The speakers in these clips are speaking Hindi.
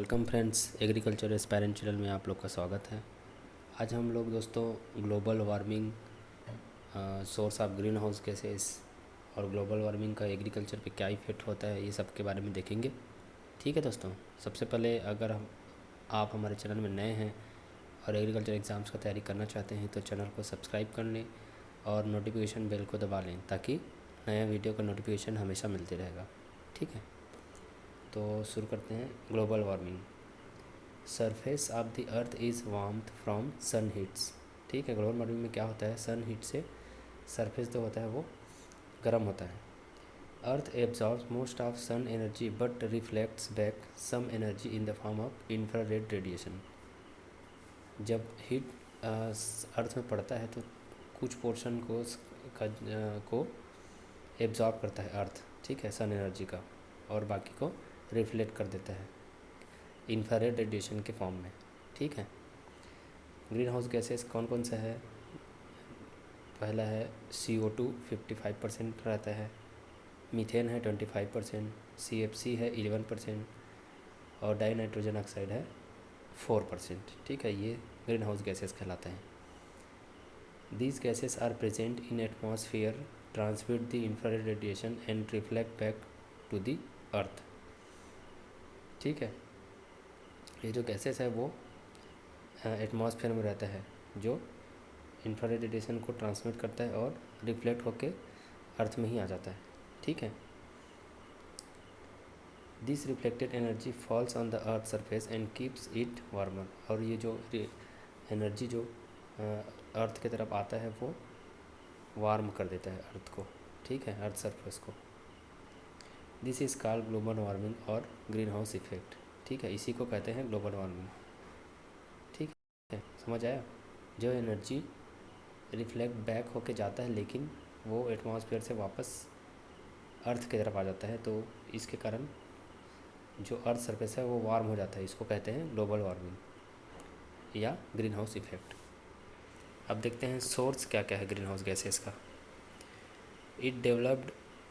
Welcome friends, agriculture aspirant channel में आप लोग का स्वागत है। आज हम लोग दोस्तों global warming, source of green house gases और ग्लोबल वार्मिंग का एग्रीकल्चर पे क्या इफ़ेक्ट होता है, ये सब के बारे में देखेंगे। ठीक है दोस्तों, सबसे पहले अगर आप हमारे चैनल में नए हैं और एग्रीकल्चर एग्ज़ाम्स का तैयारी करना चाहते हैं तो चैनल को सब्सक्राइब कर लें और नोटिफिकेशन बेल को दबा लें ताकि नया वीडियो का नोटिफिकेशन हमेशा मिलते रहेगा। ठीक है, तो शुरू करते हैं। Global warming, surface of the earth is warmth from sun heats. ठीक है, ग्लोबल वार्मिंग में क्या होता है, सन हीट से सरफेस जो होता है वो गर्म होता है। Earth absorbs most of sun energy but reflects back some energy in the form of infrared radiation. जब हीट अर्थ में पड़ता है तो कुछ पोर्शन को एब्जॉर्ब करता है अर्थ, ठीक है, सन एनर्जी का, और बाकी को रिफ्लेक्ट कर देता है इंफ्रारेड रेडिएशन के फॉर्म में। ठीक है, ग्रीन हाउस गैसेस कौन कौन सा है? पहला है CO2 55% रहता है, मीथेन है 25%, CFC है 11% और डाई नाइट्रोजन ऑक्साइड है 4%। ठीक है, ये ग्रीन हाउस गैसेस कहलाते हैं। These gases are present in atmosphere, transmit the infrared radiation and reflect back to the earth. ठीक है, ये जो गैसेस है वो एटमॉस्फेयर में रहता है, जो इंफ्रारेड रेडिएशन को ट्रांसमिट करता है और रिफ्लेक्ट होके अर्थ में ही आ जाता है। ठीक है, this reflected energy falls on the earth surface and keeps it warmer. और ये जो एनर्जी जो अर्थ की तरफ आता है वो वार्म कर देता है अर्थ को। ठीक है, अर्थ सरफेस को। This is called global warming और ग्रीन हाउस इफेक्ट। ठीक है, इसी को कहते हैं ग्लोबल वार्मिंग। ठीक है, समझ आया? जो एनर्जी रिफ्लेक्ट बैक होके जाता है लेकिन वो एटमॉस्फेयर से वापस अर्थ की तरफ आ जाता है, तो इसके कारण जो अर्थ सरफेस है वो वार्म हो जाता है। इसको कहते हैं ग्लोबल वार्मिंग या ग्रीन हाउस इफेक्ट। अब देखते हैं सोर्स क्या क्या है ग्रीन हाउस गैसेस का।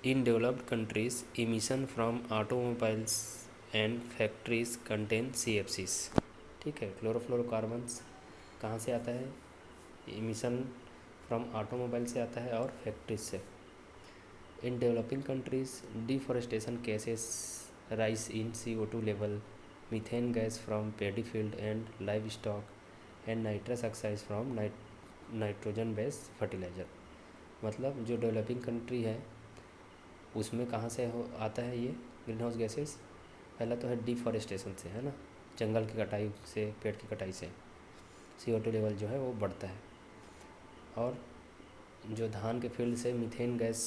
In developed countries emission from automobiles and factories contain CFCs। ठीक है, क्लोरोफ्लोरोकार्बन्स कहाँ से आता है? इमिशन फ्रॉम ऑटोमोबाइल से आता है और फैक्ट्रीज से। In developing countries deforestation cases rise in CO2 level, methane gas from pedi field and live stock and nitrous oxide from nitrogen based fertiliser. मतलब जो डेवलपिंग कंट्री है उसमें कहाँ से आता है ये ग्रीन हाउस गैसेस? पहला तो है डिफॉरेस्टेशन से, है ना, जंगल की कटाई से, पेड़ की कटाई से CO2 लेवल जो है वो बढ़ता है। और जो धान के फील्ड से मीथेन गैस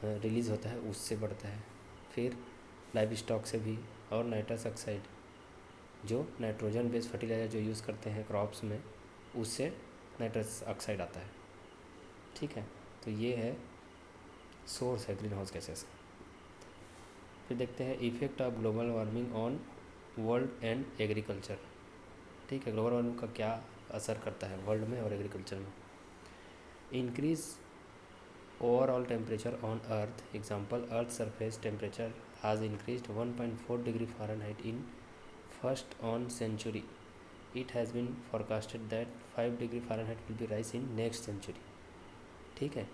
रिलीज़ होता है उससे बढ़ता है। फिर लाइव स्टॉक से भी, और नाइट्रस ऑक्साइड जो नाइट्रोजन बेस्ड फर्टिलाइज़र जो यूज़ करते हैं क्रॉप्स में, उससे नाइट्रस ऑक्साइड आता है। ठीक है, तो ये है सोर्स है ग्रीन हाउस गैसेस का। फिर देखते हैं effect of global warming on world and agriculture. ठीक है, ग्लोबल वार्मिंग का क्या असर करता है वर्ल्ड में और एग्रीकल्चर में? Increase overall temperature on earth, example earth surface temperature has increased 1.4 degree Fahrenheit in first on century. It has been forecasted that 5 degree Fahrenheit will be rise in next century. ठीक है,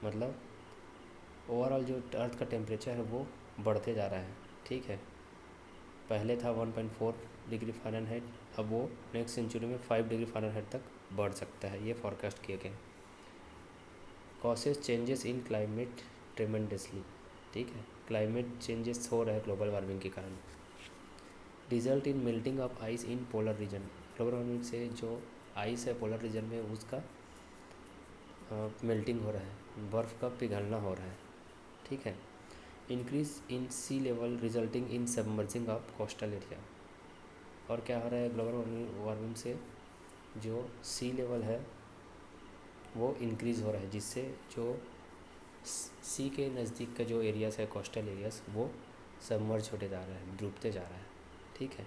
मतलब ओवरऑल जो अर्थ का टेम्परेचर है वो बढ़ते जा रहा है। ठीक है, पहले था 1.4 डिग्री फ़ारेनहाइट, अब वो नेक्स्ट सेंचुरी में 5 डिग्री फ़ारेनहाइट तक बढ़ सकता है, ये फॉरकास्ट किए गए। Causes changes in climate tremendously. ठीक है, क्लाइमेट चेंजेस हो रहा है ग्लोबल वार्मिंग के कारण। Result in melting of ice in polar region. Global warming से जो आइस है पोलर रीजन में उसका मेल्टिंग हो रहा है, बर्फ़ का पिघलना हो रहा है। ठीक है, increase in sea level resulting in submerging of coastal area. और क्या हो रहा है ग्लोबल वार्मिंग से? जो सी लेवल है वो इंक्रीज़ हो रहा है, जिससे जो सी के नज़दीक का जो एरियाज़ है, कोस्टल एरियाज़, वो सबमर्ज होते जा रहा है, डूबते जा रहा है। ठीक है,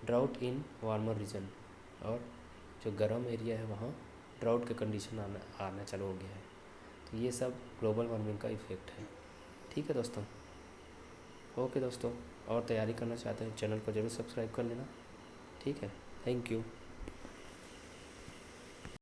ड्राउट इन वार्मर रीजन, और जो गर्म एरिया है वहाँ ड्राउट के कंडीशन आना चालू हो गया है। तो ये सब ग्लोबल वार्मिंग का इफ़ेक्ट है। ठीक है दोस्तों, ओके दोस्तों। और तैयारी करना चाहते हैं चैनल को ज़रूर सब्सक्राइब कर लेना। ठीक है, थैंक यू।